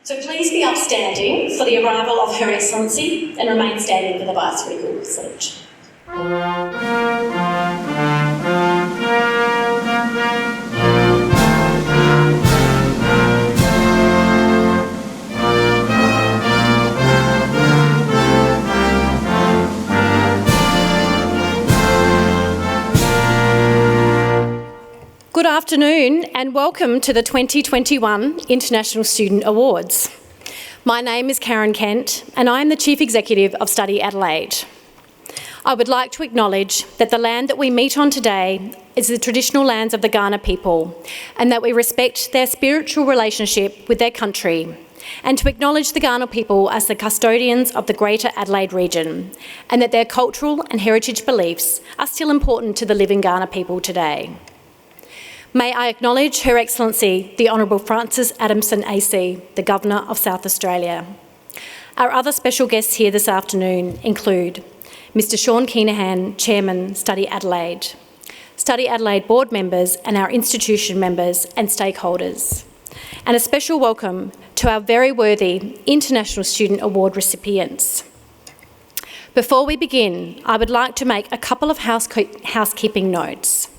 So please be upstanding for the arrival of Her Excellency and remain standing for the Vice-Regal salute. Good afternoon and welcome to the 2021 International Student Awards. My name is Karen Kent and I am the Chief Executive of StudyAdelaide. I would like to acknowledge that the land that we meet on today is the traditional lands of the Kaurna people and that we respect their spiritual relationship with their country, and to acknowledge the Kaurna people as the custodians of the Greater Adelaide region and that their cultural and heritage beliefs are still important to the living Kaurna people today. May I acknowledge Her Excellency, the Honourable Francis Adamson AC, the Governor of South Australia. Our other special guests here this afternoon include Mr Sean Keenahan, Chairman, StudyAdelaide, StudyAdelaide board members and our institution members and stakeholders, and a special welcome to our very worthy International Student Award recipients. Before we begin, I would like to make a couple of housekeeping notes.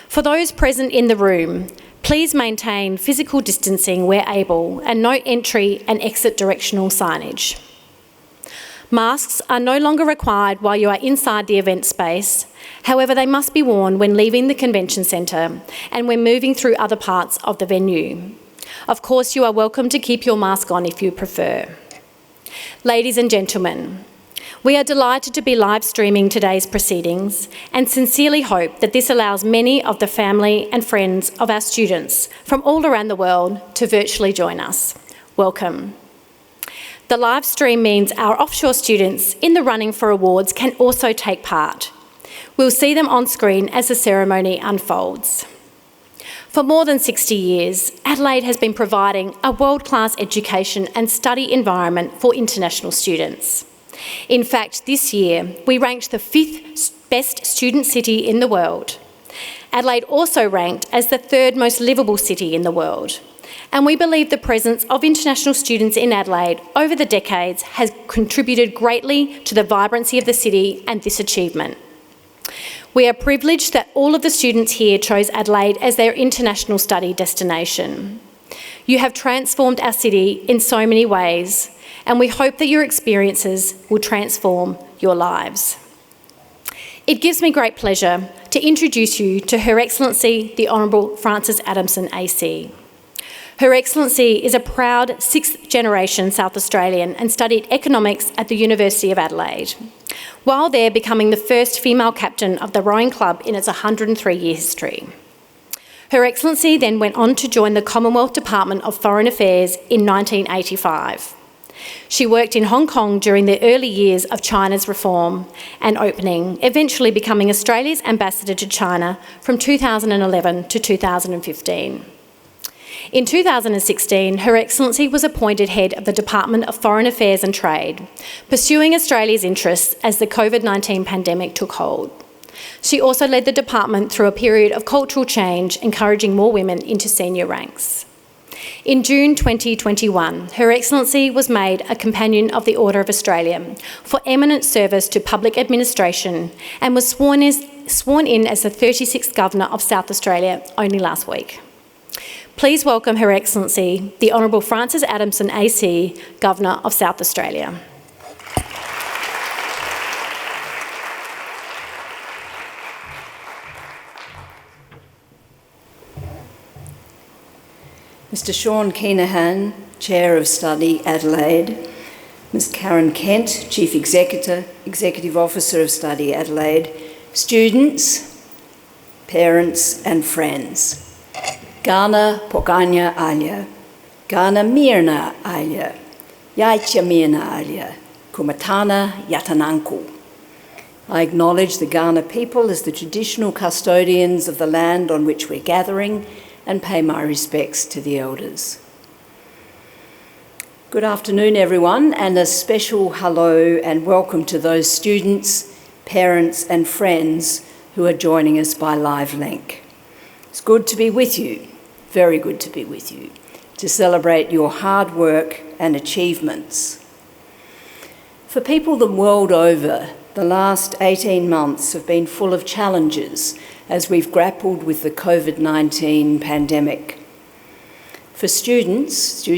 For those present in the room, please maintain physical distancing where able and note entry and exit directional signage. Masks are no longer required while you are inside the event space. However, they must be worn when leaving the convention centre and when moving through other parts of the venue. Of course, you are welcome to keep your mask on if you prefer. Ladies and gentlemen, we are delighted to be live streaming today's proceedings and sincerely hope that this allows many of the family and friends of our students from all around the world to virtually join us. Welcome. The live stream means our offshore students in the running for awards can also take part. We'll see them on screen as the ceremony unfolds. For more than 60 years, Adelaide has been providing a world-class education and study environment for international students. In fact, this year, we ranked the 5th best student city in the world. Adelaide also ranked as the 3rd most livable city in the world. And we believe the presence of international students in Adelaide over the decades has contributed greatly to the vibrancy of the city and this achievement. We are privileged that all of the students here chose Adelaide as their international study destination. You have transformed our city in so many ways, and we hope that your experiences will transform your lives. It gives me great pleasure to introduce you to Her Excellency, the Honourable Francis Adamson AC. Her Excellency is a proud 6th-generation South Australian and studied economics at the University of Adelaide, while there becoming the first female captain of the rowing club in its 103-year history. Her Excellency then went on to join the Commonwealth Department of Foreign Affairs in 1985. She worked in Hong Kong during the early years of China's reform and opening, eventually becoming Australia's ambassador to China from 2011 to 2015. In 2016, Her Excellency was appointed head of the Department of Foreign Affairs and Trade, pursuing Australia's interests as the COVID-19 pandemic took hold. She also led the department through a period of cultural change, encouraging more women into senior ranks. In June 2021, Her Excellency was made a Companion of the Order of Australia for eminent service to public administration and was sworn in as the 36th Governor of South Australia only last week. Please welcome Her Excellency, the Honourable Francis Adamson AC, Governor of South Australia. Mr Sean Keenahan, Chair of StudyAdelaide, Ms Karen Kent, Chief Executive Officer of StudyAdelaide, students, parents and friends. Gana Pokanya Alia, Gana Mirna Alia, Yaitya Mirna Alia, Kumatana Yatananku. I acknowledge the Kaurna people as the traditional custodians of the land on which we're gathering and pay my respects to the elders. Good afternoon, everyone, and a special hello and welcome to those students, parents and friends who are joining us by live link. It's good to be with you, very good to be with you. to celebrate your hard work and achievements. For people the world over, the last 18 months have been full of challenges as we've grappled with the COVID-19 pandemic. For students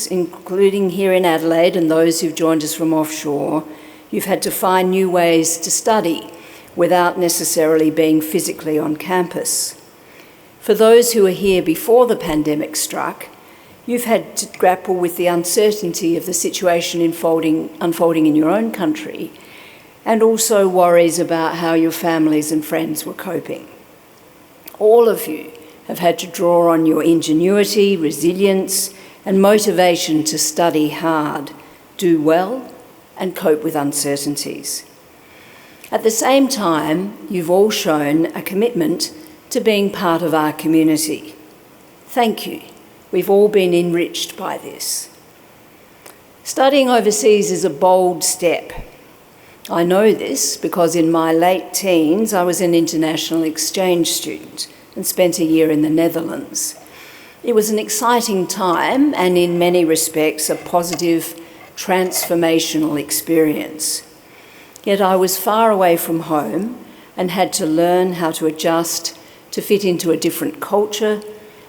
including here in Adelaide and those who've joined us from offshore, you've had to find new ways to study without necessarily being physically on campus. For those who were here before the pandemic struck, you've had to grapple with the uncertainty of the situation unfolding in your own country, and also worries about how your families and friends were coping. All of you have had to draw on your ingenuity, resilience, and motivation to study hard, do well, and cope with uncertainties. At the same time, you've all shown a commitment to being part of our community. Thank you. We've all been enriched by this. Studying overseas is a bold step. I know this because in my late teens, I was an international exchange student and spent a year in the Netherlands. It was an exciting time and in many respects a positive, transformational experience. Yet I was far away from home and had to learn how to adjust to fit into a different culture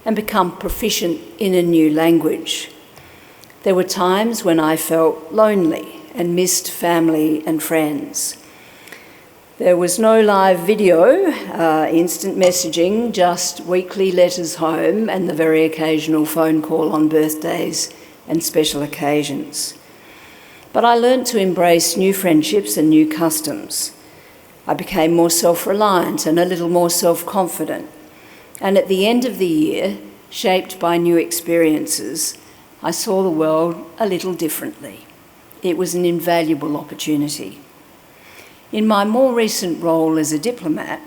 and become proficient in a new language. There were times when I felt lonely and missed family and friends. There was no live video, instant messaging, just weekly letters home and the very occasional phone call on birthdays and special occasions. But I learnt to embrace new friendships and new customs. I became more self-reliant and a little more self-confident. And at the end of the year, shaped by new experiences, I saw the world a little differently. It was an invaluable opportunity. In my more recent role as a diplomat,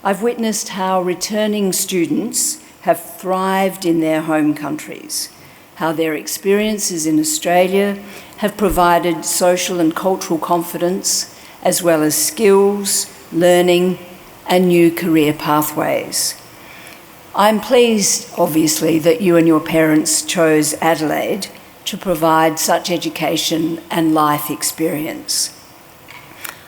I've witnessed how returning students have thrived in their home countries, how their experiences in Australia have provided social and cultural confidence, as well as skills, learning, and new career pathways. I'm pleased, obviously, that you and your parents chose Adelaide to provide such education and life experience.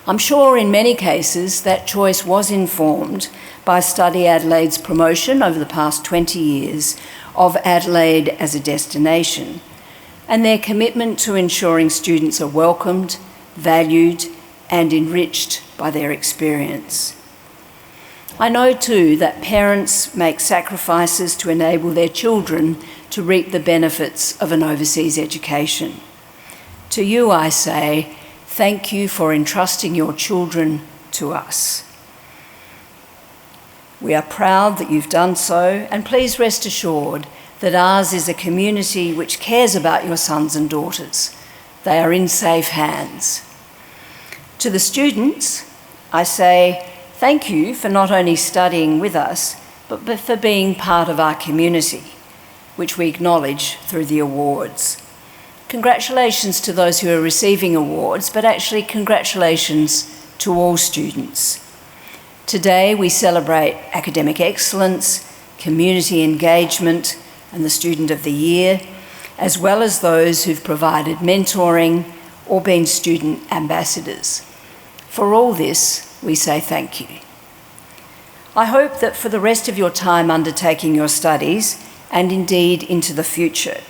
I'm sure in many cases that choice was informed by StudyAdelaide's promotion over the past 20 years of Adelaide as a destination, and their commitment to ensuring students are welcomed, valued, and enriched by their experience. I know too that parents make sacrifices to enable their children to reap the benefits of an overseas education. To you I say, thank you for entrusting your children to us. We are proud that you've done so, and please rest assured that ours is a community which cares about your sons and daughters. They are in safe hands. To the students, I say thank you for not only studying with us, but for being part of our community, which we acknowledge through the awards. Congratulations to those who are receiving awards, but actually congratulations to all students. Today we celebrate academic excellence, community engagement, and the Student of the Year, as well as those who've provided mentoring or been student ambassadors. For all this, we say thank you. I hope that for the rest of your time undertaking your studies, and indeed into the future,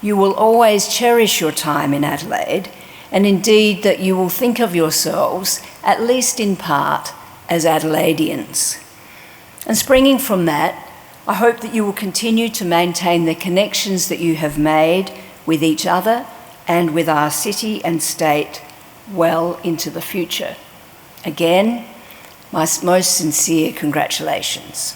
you will always cherish your time in Adelaide, and indeed that you will think of yourselves, at least in part, as Adelaideans. And springing from that, I hope that you will continue to maintain the connections that you have made with each other and with our city and state well into the future. Again, my most sincere congratulations.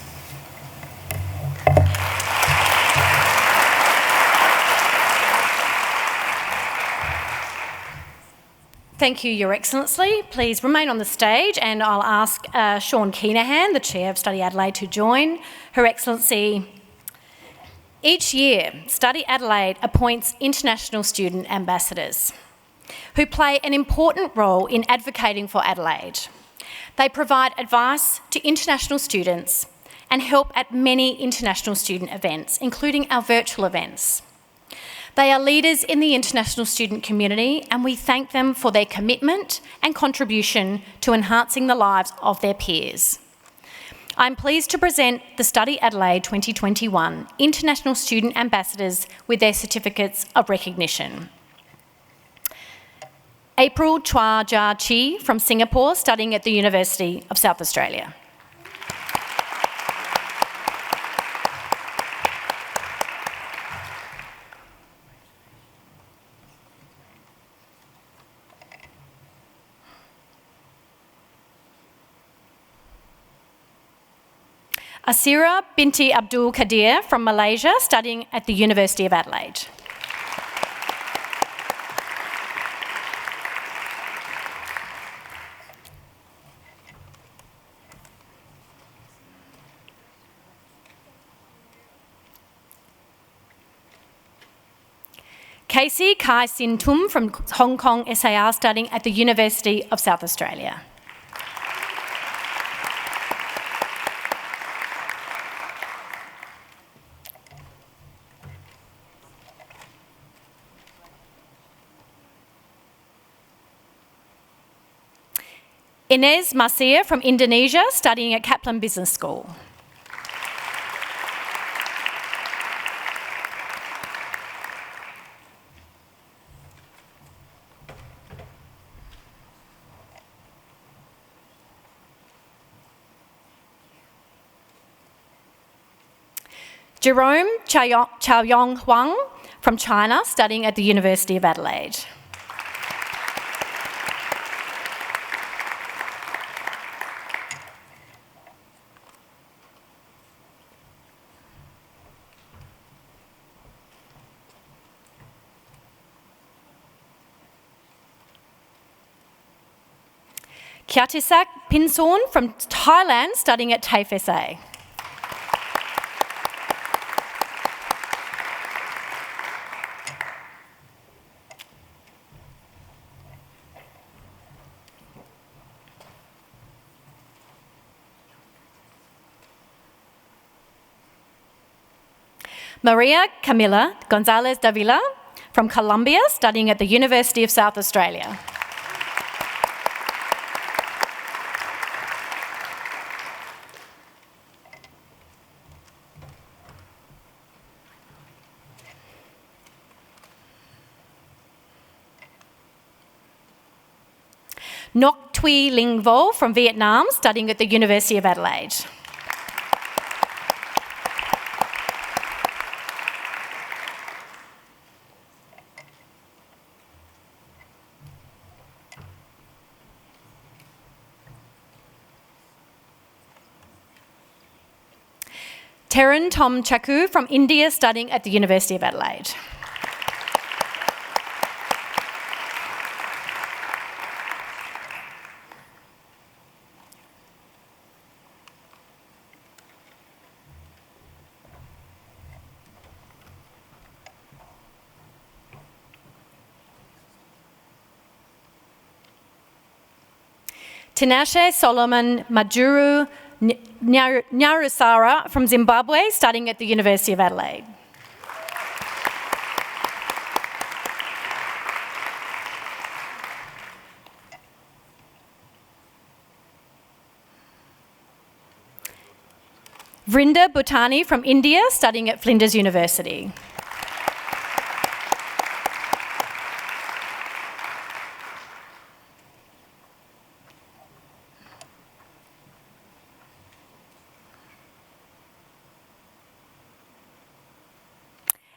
Thank you, Your Excellency. Please remain on the stage and I'll ask Sean Keenahan, the Chair of StudyAdelaide, to join. Her Excellency, each year StudyAdelaide appoints international student ambassadors who play an important role in advocating for Adelaide. They provide advice to international students and help at many international student events, including our virtual events. They are leaders in the international student community, and we thank them for their commitment and contribution to enhancing the lives of their peers. I'm pleased to present the StudyAdelaide 2021 International Student Ambassadors with their certificates of recognition. April Chua Jia Chi from Singapore, studying at the University of South Australia. Asira binti Abdul Kadir from Malaysia, studying at the University of Adelaide. Casey Kai Sin Tum from Hong Kong SAR, studying at the University of South Australia. Inez Basir from Indonesia, studying at Kaplan Business School. Jerome Chaoyong Huang from China, studying at the University of Adelaide. Kyatisak Pinsorn from Thailand, studying at TAFE SA. Maria Camila Gonzalez Davila from Colombia, studying at the University of South Australia. Ngoc Thuy Linh Vo from Vietnam, studying at the University of Adelaide. Teran Tom Chaku from India, studying at the University of Adelaide. Tinashe Solomon Majuru Nyarusara from Zimbabwe, studying at the University of Adelaide. Vrinda Bhutani from India, studying at Flinders University.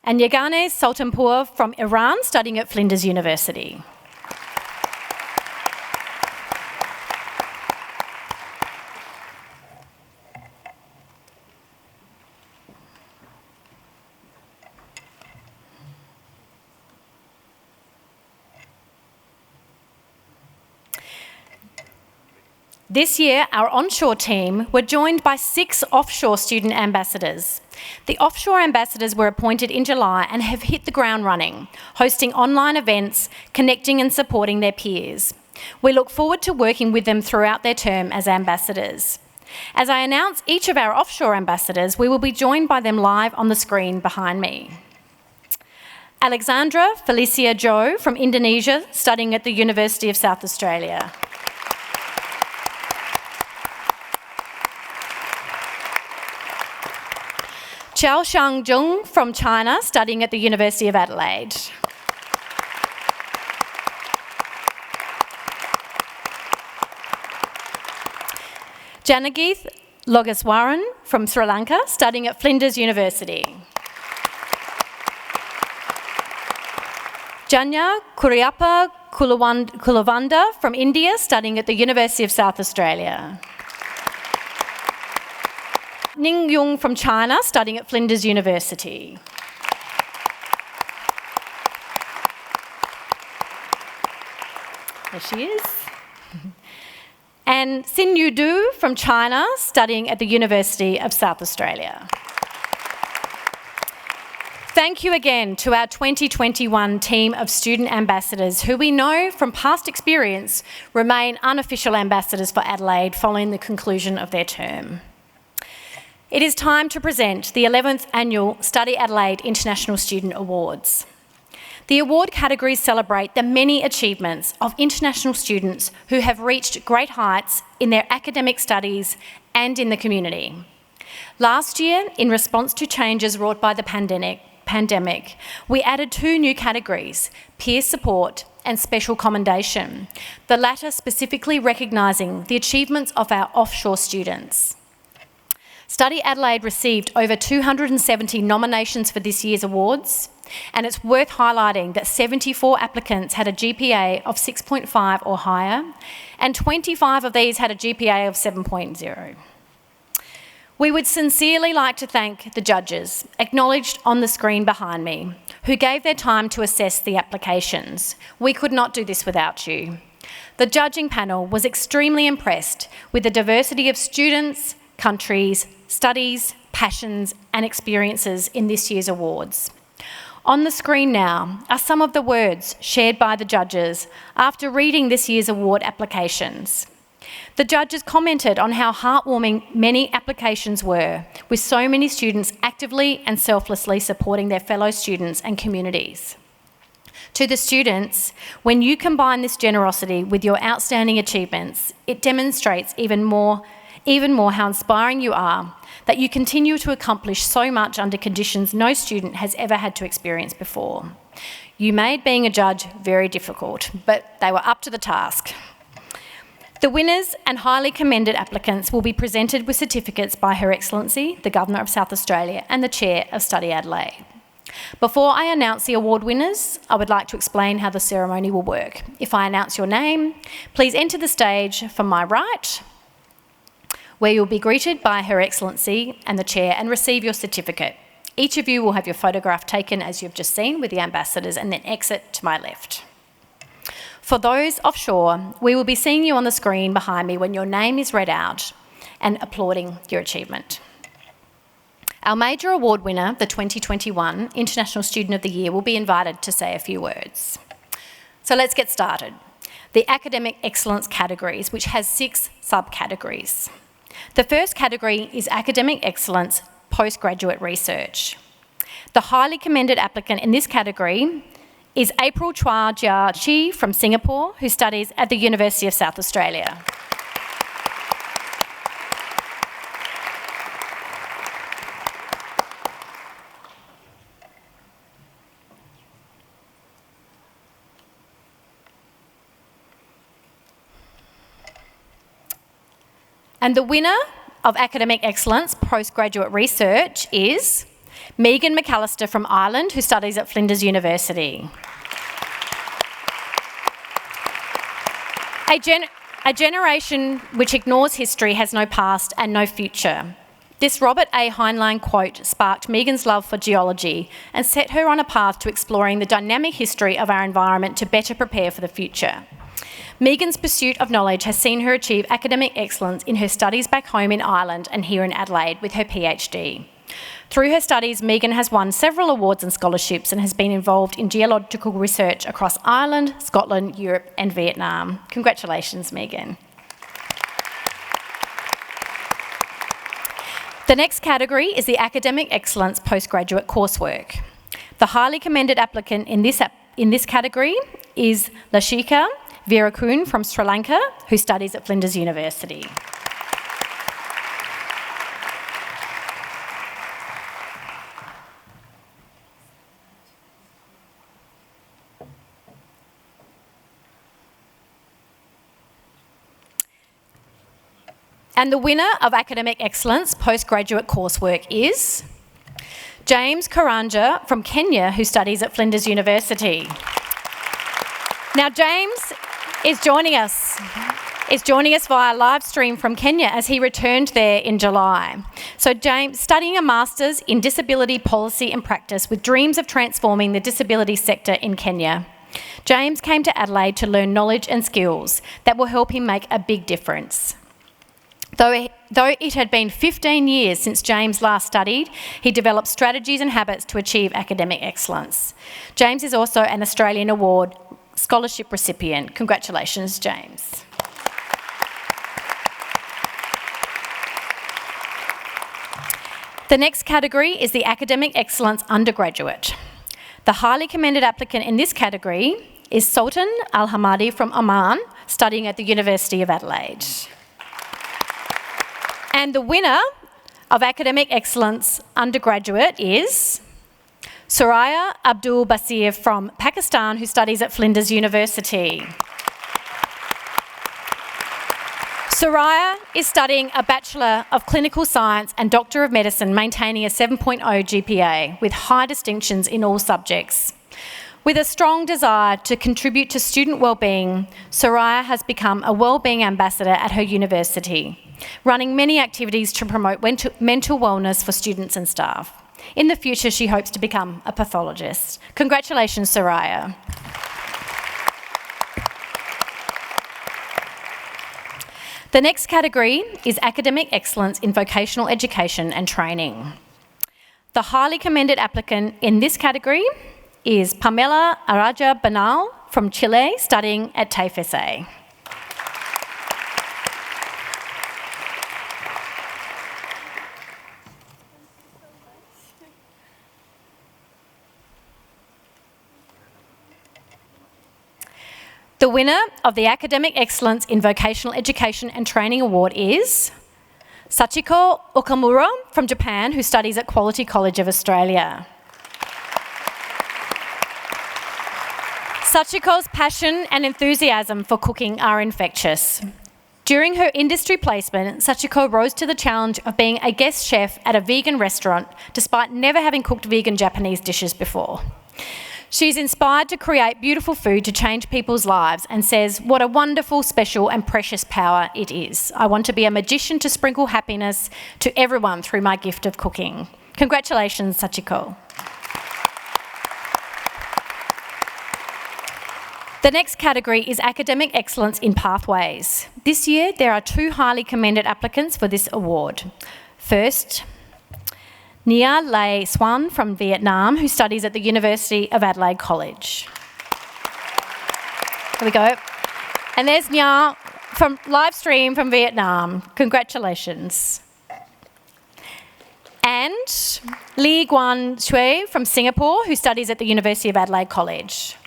And Yagane Sultanpur from Iran, studying at Flinders University. This year, our onshore team were joined by 6 offshore student ambassadors. The offshore ambassadors were appointed in July and have hit the ground running, hosting online events, connecting and supporting their peers. We look forward to working with them throughout their term as ambassadors. As I announce each of our offshore ambassadors, we will be joined by them live on the screen behind me. Alexandra Felicia Jo from Indonesia, studying at the University of South Australia. Xiao Shang-jung from China, studying at the University of Adelaide. Janagith Logaswaran from Sri Lanka, studying at Flinders University. Janya Kuriappa Kulavanda from India, studying at the University of South Australia. Ning Yung from China, studying at Flinders University. There she is. And Xin Yu Du from China, studying at the University of South Australia. Thank you again to our 2021 team of student ambassadors who we know from past experience remain unofficial ambassadors for Adelaide following the conclusion of their term. It is time to present the 11th Annual Study Adelaide International Student Awards. The award categories celebrate the many achievements of international students who have reached great heights in their academic studies and in the community. Last year, in response to changes wrought by the pandemic, we added 2 new categories, peer support and special commendation, the latter specifically recognising the achievements of our offshore students. Study Adelaide received over 270 nominations for this year's awards, and it's worth highlighting that 74 applicants had a GPA of 6.5 or higher, and 25 of these had a GPA of 7.0. We would sincerely like to thank the judges, acknowledged on the screen behind me, who gave their time to assess the applications. We could not do this without you. The judging panel was extremely impressed with the diversity of students, countries, studies, passions and experiences in this year's awards. On the screen now are some of the words shared by the judges after reading this year's award applications. The judges commented on how heartwarming many applications were, with so many students actively and selflessly supporting their fellow students and communities. To the students, when you combine this generosity with your outstanding achievements, it demonstrates even more how inspiring you are, that you continue to accomplish so much under conditions no student has ever had to experience before. You made being a judge very difficult, but they were up to the task. The winners and highly commended applicants will be presented with certificates by Her Excellency, the Governor of South Australia and the Chair of Study Adelaide. Before I announce the award winners, I would like to explain how the ceremony will work. If I announce your name, please enter the stage from my right, where you'll be greeted by Her Excellency and the Chair and receive your certificate. Each of you will have your photograph taken, as you've just seen, with the ambassadors, and then exit to my left. For those offshore, we will be seeing you on the screen behind me when your name is read out and applauding your achievement. Our major award winner, the 2021 International Student of the Year, will be invited to say a few words. So let's get started. The Academic Excellence categories, which has 6 subcategories. The first category is Academic Excellence Postgraduate Research. The highly commended applicant in this category is April Chua Jia Chi from Singapore, who studies at the University of South Australia. And the winner of Academic Excellence Postgraduate Research is Megan McAllister from Ireland, who studies at Flinders University. A generation which ignores history has no past and no future. This Robert A. Heinlein quote sparked Megan's love for geology and set her on a path to exploring the dynamic history of our environment to better prepare for the future. Megan's pursuit of knowledge has seen her achieve academic excellence in her studies back home in Ireland and here in Adelaide with her PhD. Through her studies, Megan has won several awards and scholarships and has been involved in geological research across Ireland, Scotland, Europe and Vietnam. Congratulations, Megan. The next category is the Academic Excellence Postgraduate Coursework. The The highly commended applicant in this category is Lashika Veerakun from Sri Lanka, who studies at Flinders University. And the winner of Academic Excellence Postgraduate Coursework is James Carrunger from Kenya, who studies at Flinders University. Now, James is joining us via live stream from Kenya as he returned there in July. So James, studying a Master's in Disability Policy and Practice with dreams of transforming the disability sector in Kenya. James came to Adelaide to learn knowledge and skills that will help him make a big difference. Though it had been 15 years since James last studied, he developed strategies and habits to achieve academic excellence. James is also an Australian Award Scholarship recipient. Congratulations, James. The next category is the Academic Excellence Undergraduate. The highly commended applicant in this category is Sultan Al Hamadi from Oman, studying at the University of Adelaide. And the winner of Academic Excellence Undergraduate is Soraya Abdul Basir from Pakistan, who studies at Flinders University. Soraya is studying a Bachelor of Clinical Science and Doctor of Medicine, maintaining a 7.0 GPA with high distinctions in all subjects. With a strong desire to contribute to student wellbeing, Soraya has become a wellbeing ambassador at her university, running many activities to promote mental wellness for students and staff. In the future, she hopes to become a pathologist. Congratulations, Soraya. The next category is Academic Excellence in Vocational Education and Training. The highly commended applicant in this category is Pamela Araja Banal from Chile, studying at TAFE SA. The winner of the Academic Excellence in Vocational Education and Training Award is Sachiko Okamura from Japan, who studies at Quality College of Australia. Sachiko's passion and enthusiasm for cooking are infectious. During her industry placement, Sachiko rose to the challenge of being a guest chef at a vegan restaurant, despite never having cooked vegan Japanese dishes before. She's inspired to create beautiful food to change people's lives and says, "What a wonderful, special and precious power it is. I want to be a magician to sprinkle happiness to everyone through my gift of cooking." Congratulations, Sachiko. The next category is Academic Excellence in Pathways. This year, there are 2 highly commended applicants for this award. First, Nia Lay Swan from Vietnam, who studies at the University of Adelaide College. There we go. And there's Nia from live stream from Vietnam. Congratulations. And Lee Guan Chui from Singapore, who studies at the University of Adelaide College.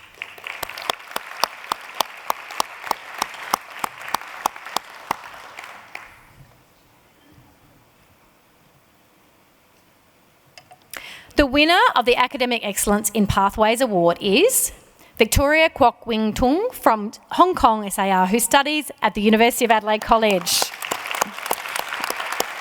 The winner of the Academic Excellence in Pathways Award is Victoria Kwok Wing Tung from Hong Kong, SAR, who studies at the University of Adelaide College.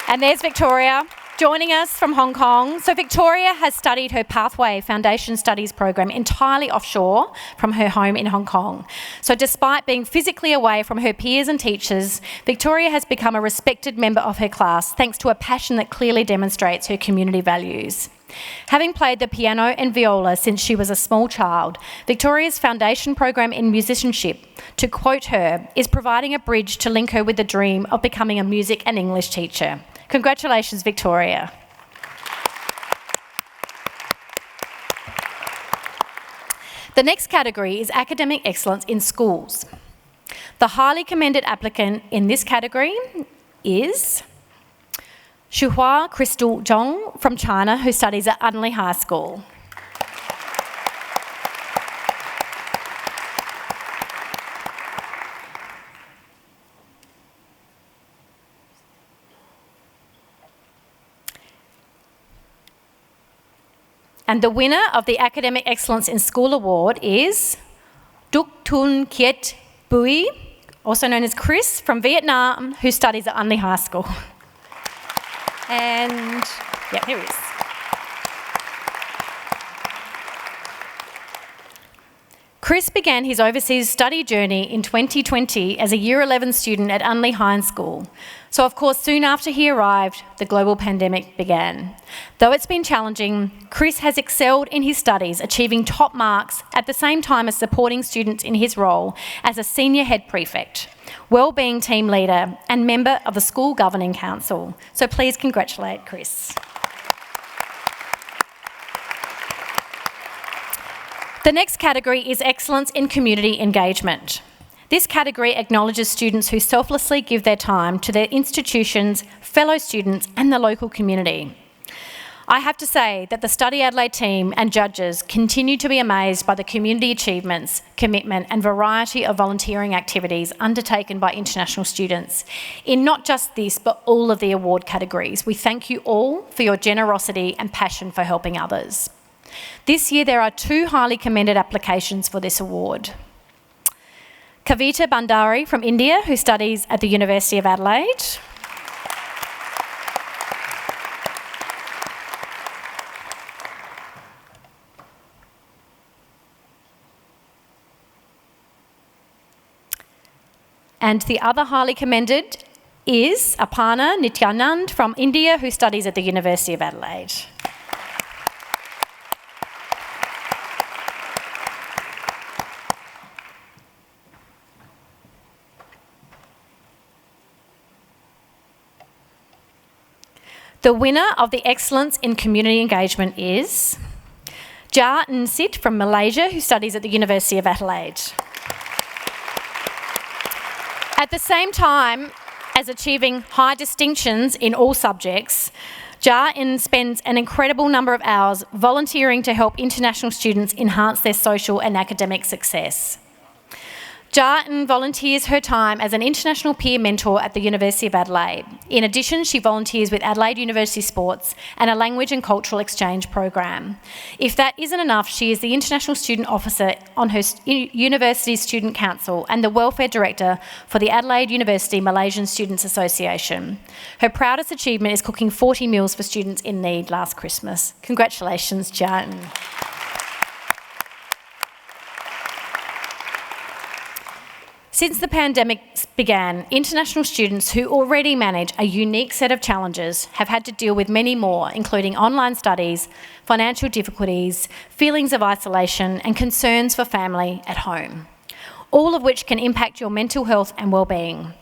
And there's Victoria joining us from Hong Kong. So Victoria has studied her Pathway Foundation Studies program entirely offshore from her home in Hong Kong. So despite being physically away from her peers and teachers, Victoria has become a respected member of her class thanks to a passion that clearly demonstrates her community values. Having played the piano and viola since she was a small child, Victoria's foundation program in musicianship, to quote her, is providing a bridge to link her with the dream of becoming a music and English teacher. Congratulations, Victoria. The next category is Academic Excellence in Schools. The highly commended applicant in this category is Shuhua Crystal Zhong from China, who studies at Unley High School. And the winner of the Academic Excellence in School Award is Duc Thun Kiet Bui, also known as Chris, from Vietnam, who studies at Unley High School. And, yeah, here he is. Chris began his overseas study journey in 2020 as a Year 11 student at Unley High School. So, of course, soon after he arrived, the global pandemic began. Though it's been challenging, Chris has excelled in his studies, achieving top marks at the same time as supporting students in his role as a senior head prefect, wellbeing team leader and member of the School Governing Council. So please congratulate Chris. The next category is Excellence in Community Engagement. This category acknowledges students who selflessly give their time to their institutions, fellow students and the local community. I have to say that the StudyAdelaide team and judges continue to be amazed by the community achievements, commitment and variety of volunteering activities undertaken by international students in not just this but all of the award categories. We thank you all for your generosity and passion for helping others. This year there are 2 highly commended applications for this award. Kavita Bandari from India, who studies at the University of Adelaide. And the other highly commended is Aparna Nityanand from India, who studies at the University of Adelaide. The winner of the Excellence in Community Engagement is Ja Nsit from Malaysia, who studies at the University of Adelaide. At the same time as achieving high distinctions in all subjects, Ja spends an incredible number of hours volunteering to help international students enhance their social and academic success. Ja volunteers her time as an international peer mentor at the University of Adelaide. In addition, she volunteers with Adelaide University Sports and a language and cultural exchange program. If that isn't enough, she is the International Student Officer on her University Student Council and the Welfare Director for the Adelaide University Malaysian Students Association. Her proudest achievement is cooking 40 meals for students in need last Christmas. Congratulations, Ja. Since the pandemic began, international students who already manage a unique set of challenges have had to deal with many more, including online studies, financial difficulties, feelings of isolation and concerns for family at home, all of which can impact your mental health and well-being.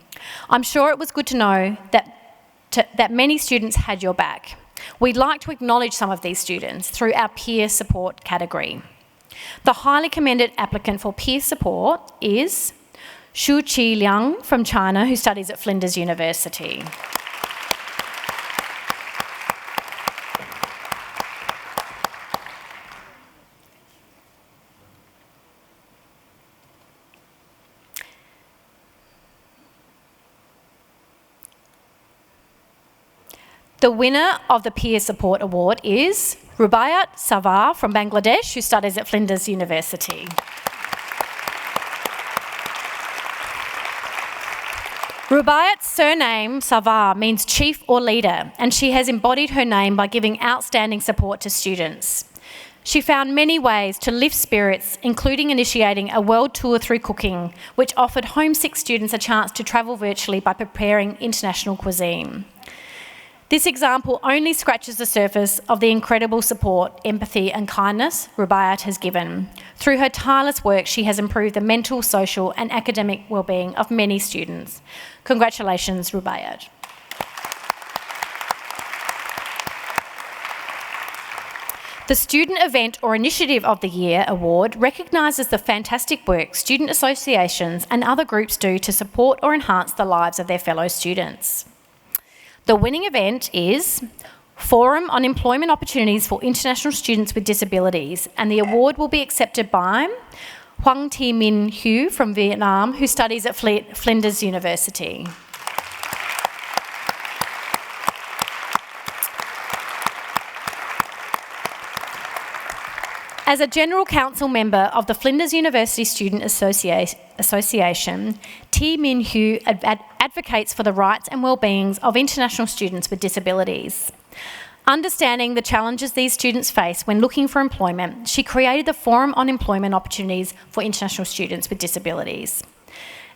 I'm sure it was good to know that many students had your back. We'd like to acknowledge some of these students through our peer support category. The highly commended applicant for peer support is Xu Qi Liang from China, who studies at Flinders University. The winner of the Peer Support Award is Rubaiyat Savar from Bangladesh, who studies at Flinders University. Rubaiyat's surname, Savar, means chief or leader, and she has embodied her name by giving outstanding support to students. She found many ways to lift spirits, including initiating a world tour through cooking, which offered homesick students a chance to travel virtually by preparing international cuisine. This example only scratches the surface of the incredible support, empathy and kindness Rubaiyat has given. Through her tireless work, she has improved the mental, social and academic well-being of many students. Congratulations, Rubaiyat. The Student Event or Initiative of the Year award recognises the fantastic work student associations and other groups do to support or enhance the lives of their fellow students. The winning event is Forum on Employment Opportunities for International Students with Disabilities, and the award will be accepted by Hoang Thi Minh Hu from Vietnam, who studies at Flinders University. As a General Council member of the Flinders University Student Association, T Min Hu advocates for the rights and well-beings of international students with disabilities. Understanding the challenges these students face when looking for employment, she created the Forum on Employment Opportunities for International Students with Disabilities.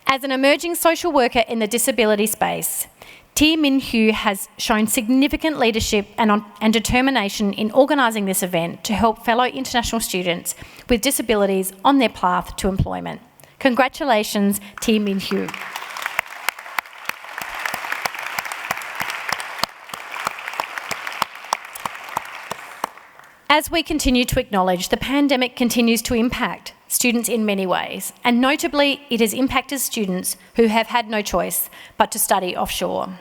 As an emerging social worker in the disability space, T Min Hu has shown significant leadership and determination in organising this event to help fellow international students with disabilities on their path to employment. Congratulations, T Min Hu. As we continue to acknowledge, the pandemic continues to impact students in many ways, and notably it has impacted students who have had no choice but to study offshore.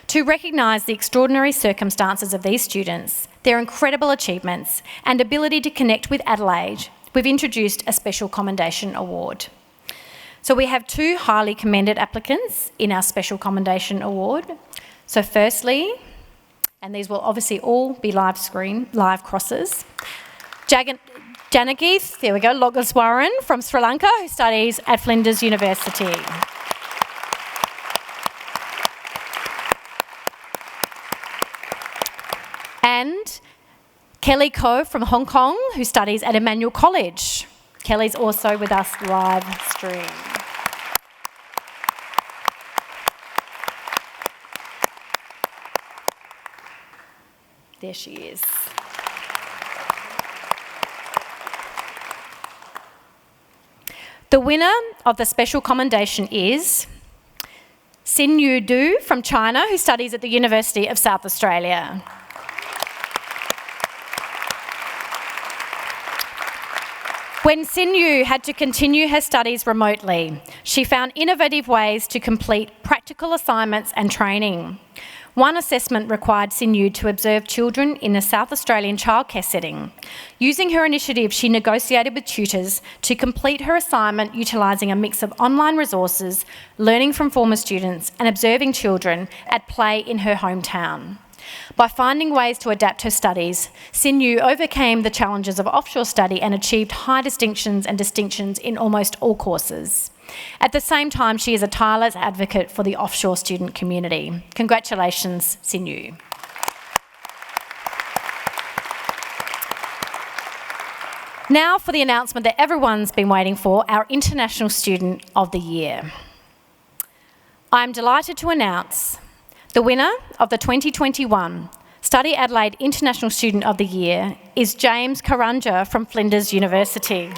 To recognise the extraordinary circumstances of these students, their incredible achievements and ability to connect with Adelaide, we've introduced a Special Commendation Award. So we have 2 highly commended applicants in our Special Commendation Award. So firstly, and these will obviously all be live crosses, Janagith, there we go, Logaswaran from Sri Lanka, who studies at Flinders University. And Kelly Ko from Hong Kong, who studies at Emmanuel College. Kelly's also with us live stream. There she is. The winner of the Special Commendation is Xin Yu Du from China, who studies at the University of South Australia. When Xin Yu had to continue her studies remotely, she found innovative ways to complete practical assignments and training. One assessment required Xin Yu to observe children in a South Australian childcare setting. Using her initiative, she negotiated with tutors to complete her assignment utilising a mix of online resources, learning from former students and observing children at play in her hometown. By finding ways to adapt her studies, Xin Yu overcame the challenges of offshore study and achieved high distinctions in almost all courses. At the same time, she is a tireless advocate for the offshore student community. Congratulations, Xin Yu. Now for the announcement that everyone's been waiting for, our International Student of the Year. I'm delighted to announce the winner of the 2021 StudyAdelaide International Student of the Year is James Carrunger from Flinders University.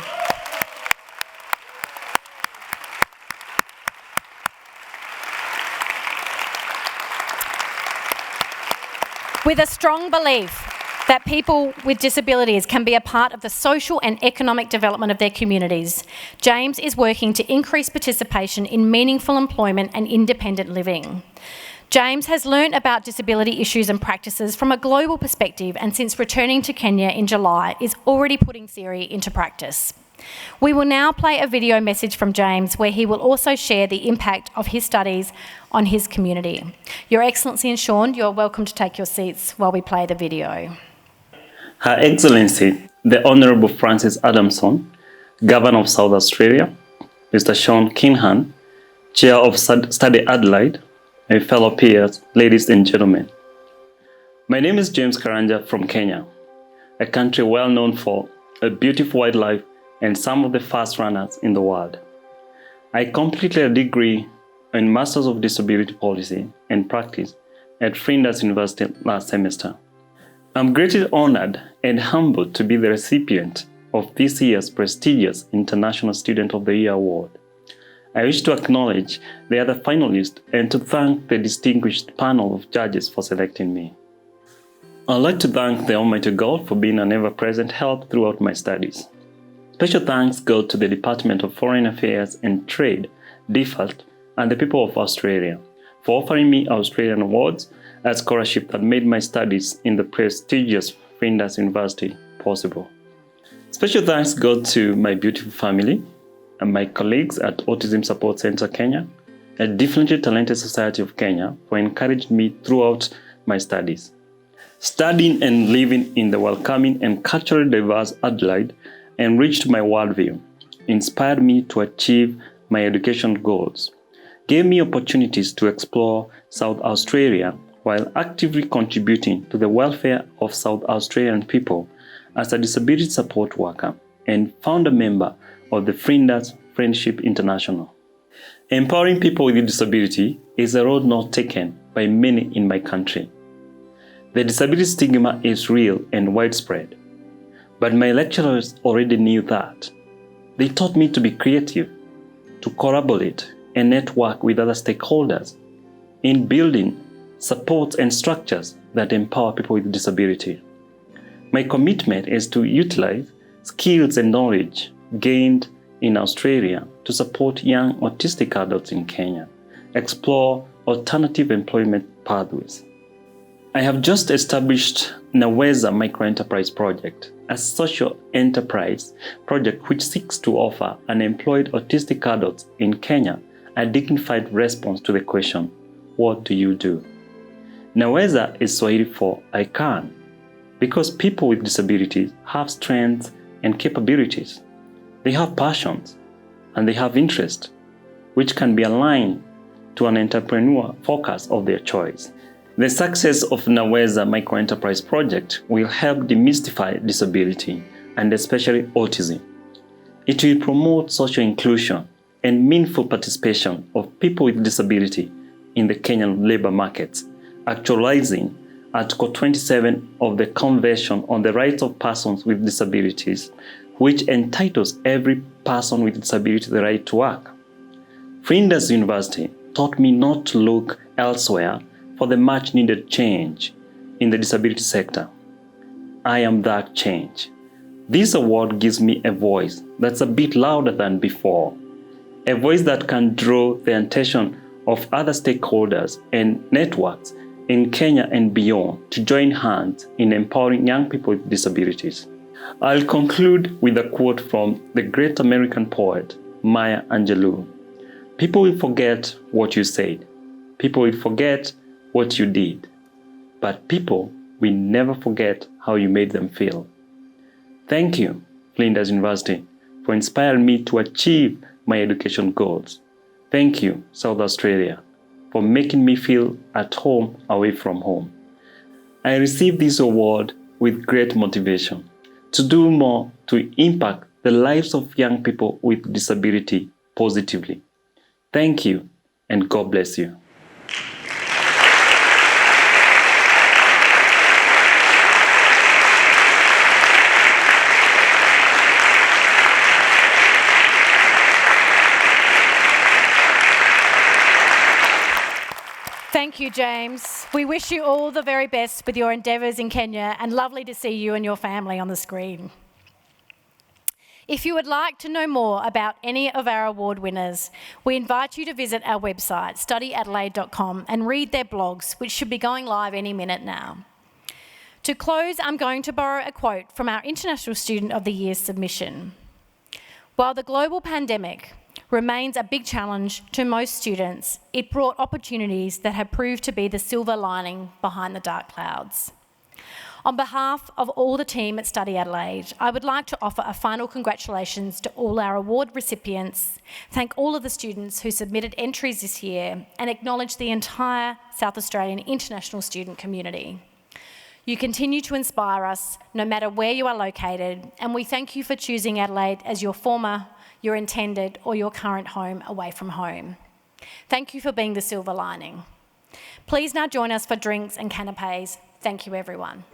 With a strong belief that people with disabilities can be a part of the social and economic development of their communities, James is working to increase participation in meaningful employment and independent living. James has learnt about disability issues and practices from a global perspective, and since returning to Kenya in July, is already putting theory into practice. We will now play a video message from James where he will also share the impact of his studies on his community. Your Excellency and Sean, you're welcome to take your seats while we play the video. Her Excellency, the Honourable Francis Adamson, Governor of South Australia, Mr. Sean Kinhan, Chair of StudyAdelaide, my fellow peers, ladies and gentlemen. My name is James Carrunger from Kenya, a country well known for a beautiful wildlife and some of the fast runners in the world. I completed a degree in Masters of Disability Policy and Practice at Flinders University last semester. I'm greatly honoured and humbled to be the recipient of this year's prestigious International Student of the Year Award. I wish to acknowledge the other finalists and to thank the distinguished panel of judges for selecting me. I'd like to thank the Almighty God for being an ever-present help throughout my studies. Special thanks go to the Department of Foreign Affairs and Trade, DFAT, and the people of Australia for offering me Australian awards as scholarship that made my studies in the prestigious Flinders University possible. Special thanks go to my beautiful family and my colleagues at Autism Support Centre Kenya, a Differently Talented Society of Kenya, for encouraging me throughout my studies. Studying and living in the welcoming and culturally diverse Adelaide enriched my worldview, inspired me to achieve my education goals, gave me opportunities to explore South Australia while actively contributing to the welfare of South Australian people as a disability support worker and founder member of the Flinders Friendship International. Empowering people with disability is a road not taken by many in my country. The disability stigma is real and widespread, but my lecturers already knew that. They taught me to be creative, to collaborate and network with other stakeholders in building supports and structures that empower people with disability. My commitment is to utilize skills and knowledge gained in Australia to support young autistic adults in Kenya, explore alternative employment pathways. I have just established Naweza Microenterprise Project, a social enterprise project which seeks to offer unemployed autistic adults in Kenya a dignified response to the question, what do you do? Naweza is Swahili for I can, because people with disabilities have strengths and capabilities. They have passions and they have interest, which can be aligned to an entrepreneur focus of their choice. The success of Naweza Microenterprise Project will help demystify disability and especially autism. It will promote social inclusion and meaningful participation of people with disability in the Kenyan labor markets, actualizing Article 27 of the Convention on the Rights of Persons with Disabilities, which entitles every person with disability the right to work. Flinders University taught me not to look elsewhere for the much needed change in the disability sector. I am that change. This award gives me a voice that's a bit louder than before, a voice that can draw the attention of other stakeholders and networks in Kenya and beyond to join hands in empowering young people with disabilities. I'll conclude with a quote from the great American poet Maya Angelou. People will forget what you said. People will forget what you did. But people will never forget how you made them feel. Thank you, Flinders University, for inspiring me to achieve my education goals. Thank you, South Australia, for making me feel at home away from home. I received this award with great motivation to do more to impact the lives of young people with disability positively. Thank you, and God bless you. Thank you, James. We wish you all the very best with your endeavours in Kenya, and lovely to see you and your family on the screen. If you would like to know more about any of our award winners, we invite you to visit our website, StudyAdelaide.com, and read their blogs, which should be going live any minute now. To close, I'm going to borrow a quote from our International Student of the Year submission. While the global pandemic remains a big challenge to most students, it brought opportunities that have proved to be the silver lining behind the dark clouds. On behalf of all the team at StudyAdelaide, I would like to offer a final congratulations to all our award recipients, thank all of the students who submitted entries this year, and acknowledge the entire South Australian international student community. You continue to inspire us no matter where you are located, and we thank you for choosing Adelaide as your former, your intended, or your current home away from home. Thank you for being the silver lining. Please now join us for drinks and canapes. Thank you, everyone.